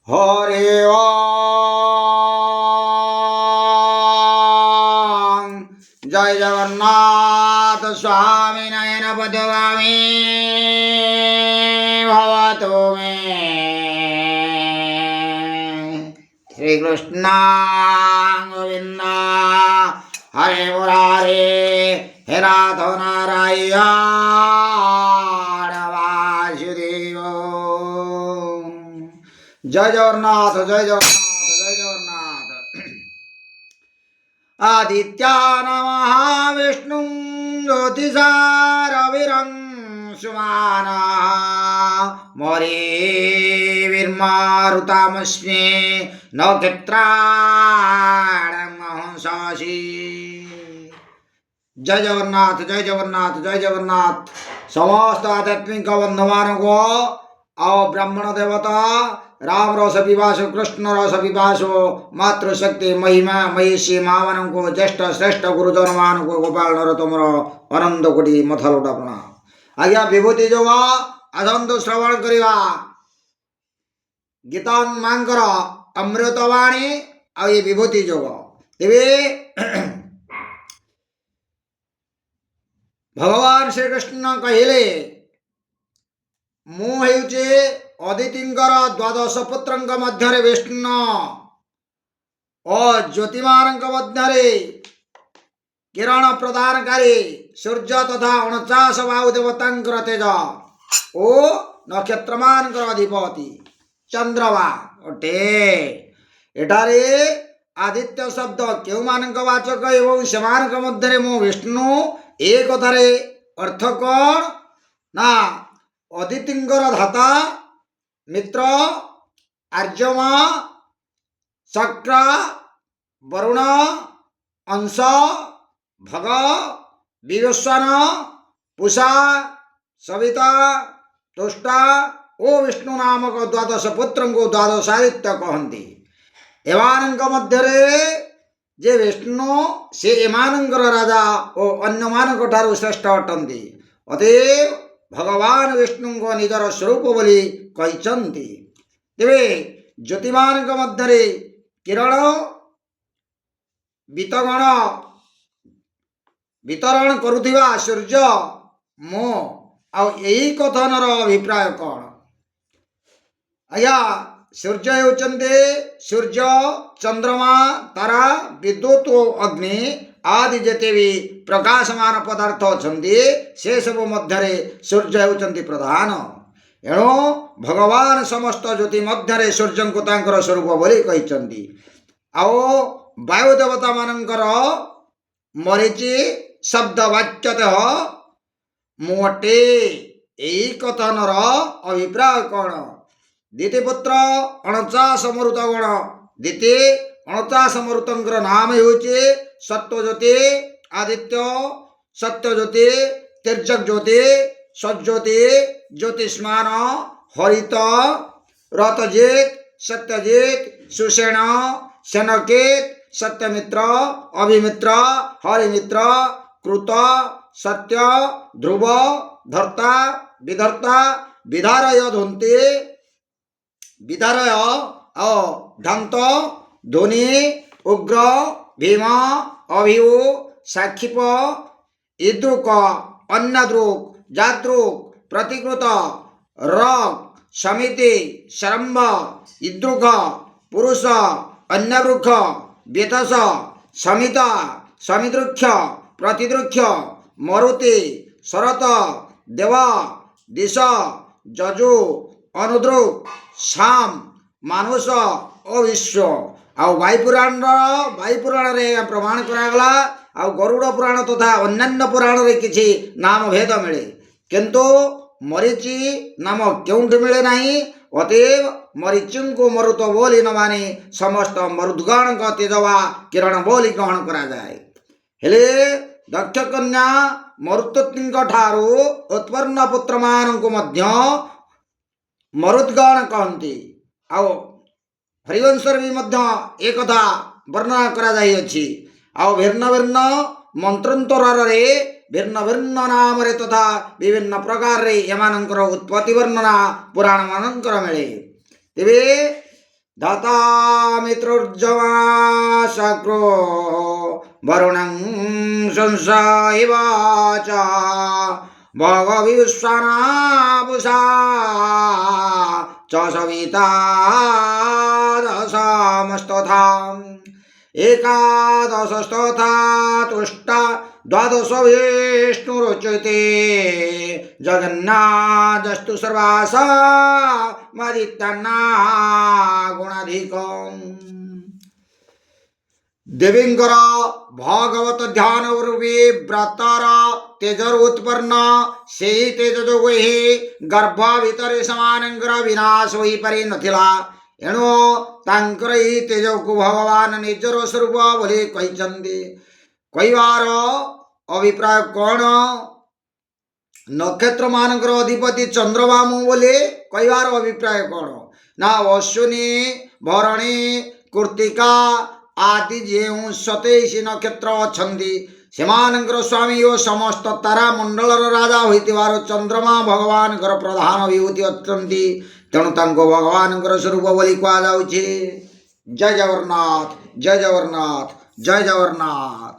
हरि ओम। जय जगन्नाथ स्वामी नयन पदगामी भवतु मे। श्री कृष्ण गोविंद हरे मुरारे हे नाथ नारायण वासुदेव। जय जगन्नाथ जय जगन्नाथ जय जगन्नाथ। आदित्यानामः विष्णुं ज्योतिषारविरं सुमानः मौरिर्मारुतामस्मि नक्षत्राणां शशि। जय जगन्नाथ जय जगन्नाथ जय जगन्नाथ। समस्त आध्यात्मिक बंधुमान को आओ ब्राह्मण देवता राम रस पिपासु कृष्ण रस पिपासु मातृशक्ति महिमा महिषी माँ मान को ज्येष्ठ श्रेष्ठ गुरुजन मान को गोपाल नरोत्तमर अनंत कोटि मथलोटा प्रणाम। आज्ञा विभूति जोग आसंतु श्रवण करिवा गीतान मांकर अमृतवाणी आ ये विभूति जोग। तेबे भगवान श्री कृष्ण कहिले मु हेउचे अदितिंकर द्वादश पुत्रंक मध्यरे विष्णु और ज्योतिमानंक मध्यरे किरण प्रदानकारी सूर्य तथा 49 बाहु देवतांकर तेज ओ नक्षत्रमानकर अधिपति चंद्रमा अटे। एटारे आदित्य शब्द केउ मानक वाचक एवं सेमानक मध्यरे मु विष्णु ए कथारे अर्थ कौन ना अदितिंकर धाता मित्र आर्यमा शक्र वरुण अंश भग विवस्वान पूषा सविता तुष्टा ओ विष्णु नामक द्वादश पुत्र को द्वादश आदित्य कहती। एमानंक मध्यरे जे विष्णु से एमानंकर राजा और अन्य मानक ठारू श्रेष्ठ अटंती। अतएव भगवान विष्णु को निजर स्वरूप बोली कहते। तेरे ज्योतिमानक मध्यरे किरण वितगण वितरण करुथिबा सूर्य मो आ यही कथनर अभिप्राय कौन आया। सूर्य होचंदे सूर्य चंद्रमा तारा विद्युत अग्नि आदि जेते भी प्रकाशमान पदार्थ अच्छे से सब मध्य सूर्य होचंदी प्रधान। एणु भगवान समस्त ज्योति मध्य सूर्य को तांकर स्वरूप बोली कहते। आओ वायु देवता मानकर मरीचि शब्द वाच्यतः मोटे यही कथनर अभिप्राय कौन। द्वितीपुत्र 49 मरुतगण द्वितीय 49 मरुतंकर नाम होचे सत्यज्योति आदित्य सत्यज्योति तिर्यक ज्योति सज्योति ज्योतिष्मान हरित रतजित सत्यजित सुषेण सेनकेत सत्यमित्र अभिमित्र हरिमित्र कृत सत्य ध्रुव धर्ता विधर्ता विधारय धुंते विदारय ढंत ध्वनि उग्र भीम अभिव साक्षिप इद्रुक अन्नद्रुक जाद्रुक प्रतिकृत रग समिति शरम्भ इद्रुक पुरुष अन्यवृक्ष व्यतस समिता समिदृक्ष प्रतिदृक्ष मरुति शरत देव दिश जजु अनुद्रुक शाम मानुष और विश्व आउ वायुपुराण प्रमाण करागला आउ गरुड़ पुराण तथा अन्यान्य पुराण रे किछि नाम भेद मिले किंतु मरीचि नाम क्योंठि मिले नहीं। अतएव मरीचि को मरुत बोली न माने समस्त मरुद्गण का तेजवा किरण बोली ग्रहण करा जाए। हेले दक्ष कन्या मरुत्वतिंक ठारू उत्पन्न पुत्र मानंको मध्य मरुद्गण कहती। आओ हरिवंशर भी मध्य एक कथा वर्णना करा जाई अछि। आओ भिन्न भिन्न मंत्रंतर रे भिन्न भिन्न नाम रे तथा विभिन्न प्रकार रे एमानंकर उत्पत्ति वर्णना पुराण मानंकर मिले। तेबे दाता मित्रोर्जवा शक्रो वरुणं संसायवाच भगविश्वनापुषा च सविता दशमस्तथा एकादशस्तथा तुष्टा द्वादश विष्णुरुच्यते जगन्नाथस्तु सर्वासा मदित्यान्ना गुणाधिकम् देवींकर भागवत ध्यान रूपी व्रतर तेजर उत्पन्न से तेज जोगु ही गर्भ भितर समानंकर विनाश होई पारि नथिला एणु तांकर ही तेज को भगवान निजर स्वरूप बोली कहिचंदी कहिबार अभिप्राय कौन नक्षत्र मानकर अधिपति चंद्रमा मु बोले कहिबार अभिप्राय कौन ना अश्विनी भरणी कृत्तिका आदि ଯେଉଁ 27 नक्षत्र ଅଛନ୍ତି ସେମାନଙ୍କର ସ୍ୱାମୀ ଓ ସମସ୍ତ ତାରା ମଣ୍ଡଳର ରାଜା ହୋଇଥିବାର ଚନ୍ଦ୍ରମା ଭଗବାନଙ୍କର ପ୍ରଧାନ ବିଭୂତି ଅଛନ୍ତି ତେଣୁ ତାଙ୍କୁ ଭଗବାନଙ୍କର ସ୍ୱରୂପ ବୋଲି କୁହାଯାଉଛି। ଜୟ ଜଗନ୍ନାଥ ଜୟ ଜଗନ୍ନାଥ ଜୟ ଜଗନ୍ନାଥ।